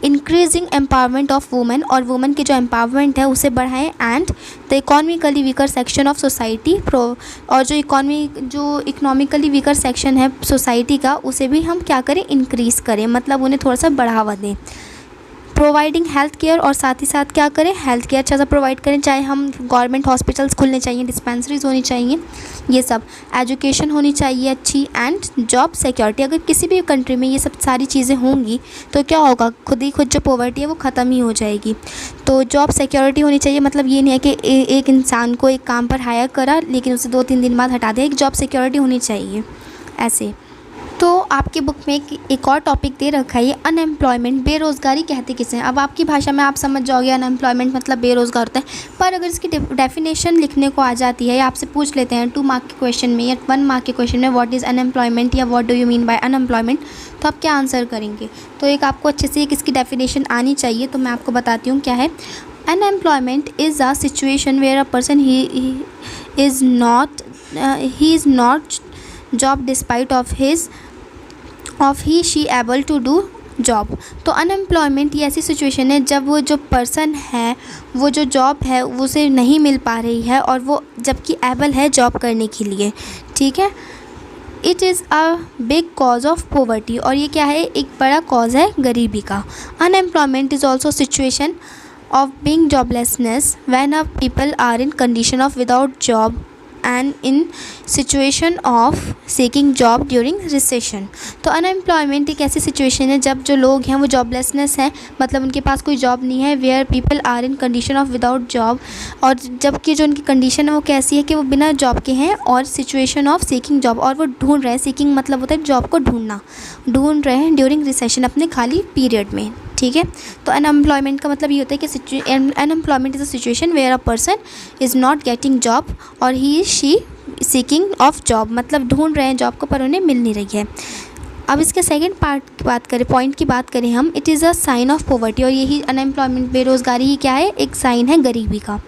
इंक्रीजिंग एम्पावरमेंट ऑफ वुमेन, और वुमेन की जो एम्पावरमेंट है उसे बढ़ाएं। And the economically weaker section of society और जो इकोनॉमिकली वीकर सेक्शन है सोसाइटी का, उसे भी हम क्या करें, इंक्रीज़ करें, मतलब उन्हें थोड़ा सा बढ़ावा दें। प्रोवाइडिंग हेल्थ केयर, और साथ ही साथ क्या करें, हेल्थ केयर अच्छा सा प्रोवाइड करें, चाहे हम गवर्नमेंट हॉस्पिटल्स खुलने चाहिए, डिस्पेंसरीज होनी चाहिए, ये सब, एजुकेशन होनी चाहिए अच्छी, एंड जॉब सिक्योरिटी। अगर किसी भी कंट्री में ये सब सारी चीज़ें होंगी तो क्या होगा, खुद जो पॉवर्टी है वो ख़त्म ही हो जाएगी। तो जॉब सिक्योरिटी होनी चाहिए, मतलब ये नहीं है कि एक इंसान को एक काम पर हायर करा लेकिन उसे 2-3 दिन बाद हटा दिया, एक जॉब सिक्योरिटी होनी चाहिए ऐसे। तो आपकी बुक में एक और टॉपिक दे रखा है, अनएम्प्लॉयमेंट, बेरोज़गारी कहते किसे हैं। अब आपकी भाषा में आप समझ जाओगे अनएम्प्लॉयमेंट मतलब बेरोज़गार होता है, पर अगर इसकी डेफिनेशन लिखने को आ जाती है या आपसे पूछ लेते हैं 2 मार्क के क्वेश्चन में या 1 मार्क के क्वेश्चन में, व्हाट इज़ अनएम्प्लॉयमेंट या what do you mean by unemployment, तो आप क्या आंसर करेंगे। तो एक आपको अच्छे से एक इसकी डेफिनेशन आनी चाहिए, तो मैं आपको बताती हूँ क्या है। Unemployment is a situation where a person he is not job despite of he she able to do job. तो अनएम्प्लॉयमेंट ये ऐसी सिचुएशन है जब वो जो पर्सन है वो जो जॉब है वो उसे नहीं मिल पा रही है और वो जबकि एबल है जॉब करने के लिए, ठीक है। It is a big cause of poverty, और ये क्या है, एक बड़ा कॉज है गरीबी का। Unemployment is also situation of being joblessness when a people are in condition of without job and in situation of seeking job during recession। तो अनएम्प्लॉयमेंट एक ऐसी सिचुएशन है जब जो लोग हैं वो जॉबलेसनेस हैं, मतलब उनके पास कोई जॉब नहीं है, where people are in condition of without job, और जबकि जो उनकी कंडीशन है वो कैसी है कि वो बिना जॉब के हैं, और सिचुएशन ऑफ सीकिंग जॉब, और वो ढूंढ रहे हैं, सीकिंग मतलब होता है जॉब को ढूंढना, ढूंढ रहे हैं ड्यूरिंग रिसेशन, अपने खाली पीरियड में, ठीक है। तो अनएम्प्लॉयमेंट का मतलब ये होता है कि unemployment is a situation where a person is not getting job और he is she seeking of job, मतलब ढूंढ रहे हैं जॉब को पर उन्हें मिल नहीं रही है। अब इसके सेकंड पार्ट की बात करें, पॉइंट की बात करें हम, it is a sign of poverty, और यही अनएम्प्लॉयमेंट बेरोज़गारी ही क्या है, एक साइन है गरीबी का।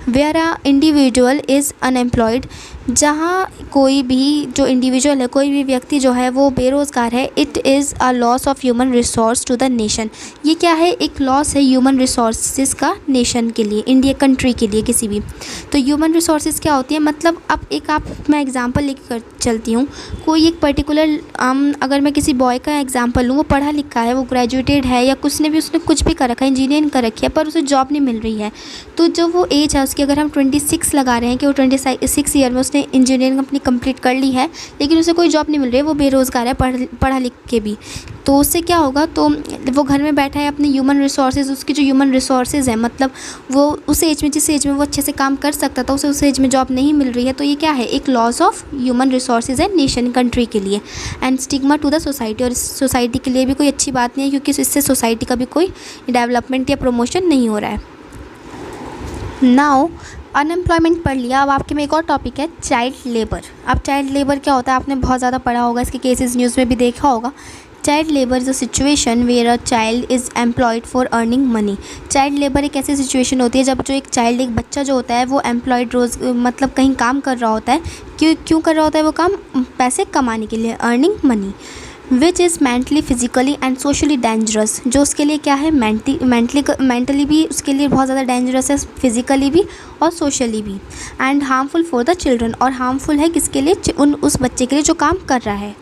Where a individual is unemployed, जहाँ कोई भी जो इंडिविजुअल है, कोई भी व्यक्ति जो है वो बेरोज़गार है, it is a loss of human resource to the nation, ये क्या है, एक लॉस है ह्यूमन रिसोर्सेज का नेशन के लिए, इंडिया कंट्री के लिए किसी भी। तो ह्यूमन रिसोर्सेज क्या होती है, मतलब अब एक मैं एग्जांपल लेकर चलती हूँ, कोई एक पर्टिकुलर अगर मैं किसी बॉय का एग्जांपल लूँ, वो पढ़ा लिखा है, वो ग्रेजुएटेड है, या उसने कुछ भी कर रखा है, इंजीनियरिंग कर रखी है, पर उसे जॉब नहीं मिल रही है। तो जो वो एज है उसकी, अगर हम 26 लगा रहे हैं कि वो 26 ईयर में उसने इंजीनियरिंग अपनी कंप्लीट कर ली है, लेकिन उसे कोई जॉब नहीं मिल रही है, वो बेरोज़गार है पढ़ा लिख के भी, तो उससे क्या होगा, तो वो घर में बैठा है, अपने ह्यूमन रिसोर्सेज, उसकी जो ह्यूमन रिसोर्सेज है, मतलब वो उस एज में, जिस एज में वो अच्छे से काम कर सकता था, उसे उस एज में जॉब नहीं मिल रही है, तो ये क्या है, एक लॉस ऑफ ह्यूमन रिसोर्सेज है नेशन कंट्री के लिए, and stigma to the society, और सोसाइटी के लिए भी कोई अच्छी बात नहीं है, क्योंकि इससे सोसाइटी का भी कोई डेवलपमेंट या प्रमोशन नहीं हो रहा है। नाउ अनएम्प्लॉयमेंट पढ़ लिया, अब आपके में एक और टॉपिक है चाइल्ड लेबर। अब चाइल्ड लेबर क्या होता है, आपने बहुत ज़्यादा पढ़ा होगा, इसके केसेस न्यूज़ में भी देखा होगा। Child labour is a situation where a child is employed for earning money. Child labour एक ऐसी सिचुएशन होती है जब जो एक चाइल्ड, एक बच्चा जो होता है वो एम्प्लॉयड मतलब कहीं काम कर रहा होता है, क्यों कर रहा होता है वो काम, पैसे कमाने के लिए, earning money, which is mentally physically and socially dangerous, जो उसके लिए क्या है, मेंटली भी उसके लिए बहुत ज़्यादा डेंजरस है, फिजिकली भी और सोशली भी, and harmful for the children, और हार्मफुल है किसके लिए, उस बच्चे के लिए जो काम कर रहा है।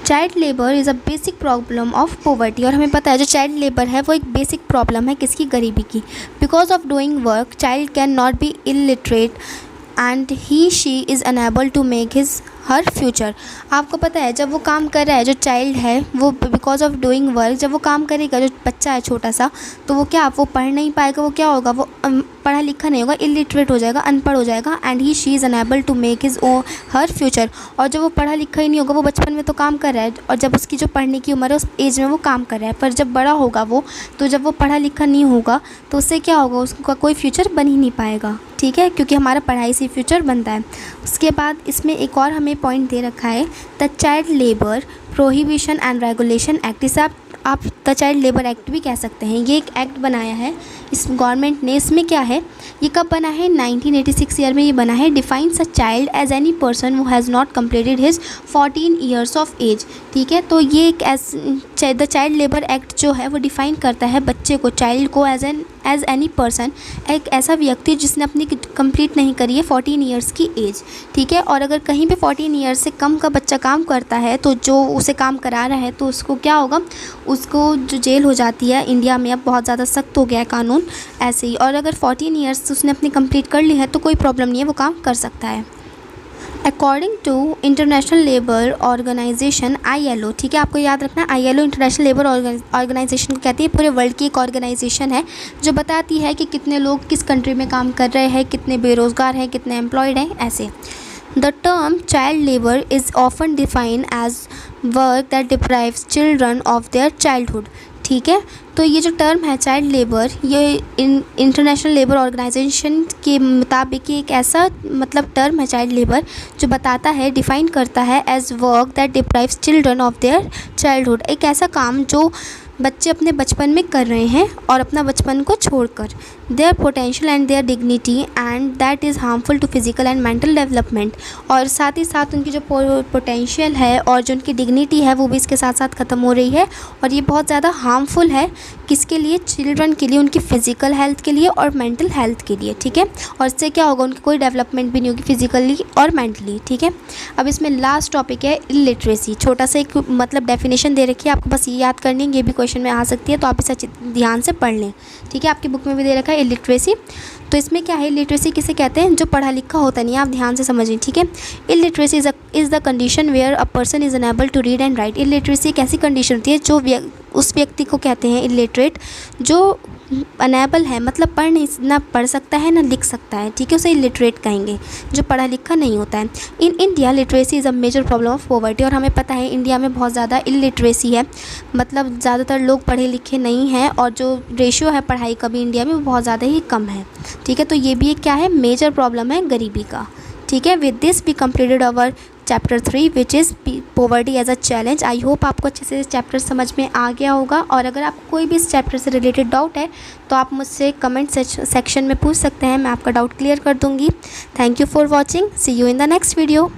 Child labour is a basic problem of poverty, और हमें पता है जो चाइल्ड लेबर है वो एक बेसिक प्रॉब्लम है किसकी, गरीबी की। Because of doing work child can not be illiterate and he she is unable to make his her future. आपको पता है जब वो काम कर रहा है, जो चाइल्ड है वो बिकॉज ऑफ डूइंग वर्क, जब वो काम करेगा, जो बच्चा है छोटा सा, तो वो क्या, वो पढ़ नहीं पाएगा, वो क्या होगा, वो पढ़ा लिखा नहीं होगा, इलिटरेट हो जाएगा, अनपढ़ हो जाएगा, and he she is unable to make his her future. और जब वो पढ़ा लिखा ही नहीं होगा, वो बचपन में तो काम कर रहा है, और जब उसकी जो पढ़ने की उम्र है उस एज में वो काम कर रहा है, पर जब बड़ा होगा वो, तो जब वो पढ़ा लिखा नहीं होगा तो उससे क्या होगा, उसका कोई फ्यूचर बन ही नहीं पाएगा, ठीक है, क्योंकि हमारा पढ़ाई से फ्यूचर बनता है। उसके बाद इसमें एक और हमें पॉइंट दे रखा है, the child labour prohibition and regulation act. इसे आप द चाइल्ड लेबर एक्ट भी कह सकते हैं। ये एक एक्ट बनाया है इस गवर्नमेंट ने। इसमें क्या है, ये कब बना है, 1986 ईयर में ये बना है। Defines a child as any person who has not completed his 14 years of age, ठीक है। तो ये एक द चाइल्ड लेबर एक्ट जो है वो डिफ़ाइन करता है बच्चे को, चाइल्ड को एज एनी पर्सन, एक ऐसा व्यक्ति जिसने अपनी कंप्लीट नहीं करी है 14 ईयर्स की एज, ठीक है। और अगर कहीं पे 14 ईयर्स से कम का बच्चा काम करता है तो जो उसे काम करा रहा है तो उसको क्या होगा, उसको जो जेल हो जाती है। इंडिया में अब बहुत ज़्यादा सख्त हो गया है कानून ऐसे ही। और अगर 14 ईयर्स उसने अपनी कंप्लीट कर ली है तो कोई प्रॉब्लम नहीं है, वो काम कर सकता है। According to International Labour Organization ILO, ठीक है, आपको याद रखना ILO इंटरनेशनल लेबर ऑर्गेनाइजेशन को कहती है। पूरे वर्ल्ड की एक ऑर्गेनाइजेशन है जो बताती है कि कितने लोग किस कंट्री में काम कर रहे हैं, कितने बेरोज़गार हैं, कितने एम्प्लॉयड हैं, ऐसे। The term child labour is often defined as work that deprives children of their childhood, ठीक है। तो ये जो टर्म है चाइल्ड लेबर, ये इंटरनेशनल लेबर ऑर्गेनाइजेशन के मुताबिक एक ऐसा मतलब टर्म है चाइल्ड लेबर जो बताता है, डिफ़ाइन करता है as work that deprives children of their childhood, एक ऐसा काम जो बच्चे अपने बचपन में कर रहे हैं और अपना बचपन को छोड़कर, their potential and their dignity and that is harmful to physical and mental development. और साथ ही साथ उनकी जो पोटेंशियल है और जो उनकी डिग्निटी है वो भी इसके साथ साथ ख़त्म हो रही है, और ये बहुत ज़्यादा हार्मफुल है किसके लिए, चिल्ड्रन के लिए, उनकी फ़िज़िकल हेल्थ के लिए और मेंटल हेल्थ के लिए, ठीक है। और इससे क्या होगा, उनकी कोई डेवलपमेंट भी नहीं होगी फिजिकली और मेंटली, ठीक है। अब इसमें लास्ट टॉपिक है इलिटरेसी। छोटा सा एक मतलब डेफिनेशन दे रखी है, आपको बस ये याद करनी है, ये भी क्वेश्चन में आ सकती है, तो आप इसे ध्यान से पढ़ लें, ठीक है। आपकी बुक में भी दे रखा है इलिटरेसी। तो इसमें क्या है, इलिटरेसी किसे कहते हैं, जो पढ़ा लिखा होता नहीं है, आप ध्यान से समझें, ठीक है। Illiteracy is the condition where a person is unable to read and write. Illiteracy एक ऐसी कंडीशन होती है जो उस व्यक्ति को कहते हैं इलिटरेट, जो अनएबल है, मतलब ना पढ़ सकता है ना लिख सकता है, ठीक है, उसे इलिटरेट कहेंगे, जो पढ़ा लिखा नहीं होता है। In India literacy is a major problem of poverty. और हमें पता है इंडिया में बहुत ज़्यादा इलिटरेसी है, मतलब ज़्यादातर लोग पढ़े लिखे नहीं हैं, और जो रेशियो है पढ़ाई का भी इंडिया में वो बहुत ज़्यादा ही कम है, ठीक है। तो ये भी एक क्या है, मेजर प्रॉब्लम है गरीबी का, ठीक है। With this we completed our chapter 3 which is poverty as a challenge. I hope आपको अच्छे से चैप्टर समझ में आ गया होगा, और अगर आपको कोई भी इस चैप्टर से रिलेटेड डाउट है तो आप मुझसे कमेंट सेक्शन में पूछ सकते हैं, मैं आपका डाउट क्लियर कर दूँगी। Thank you for watching, see you in the next video.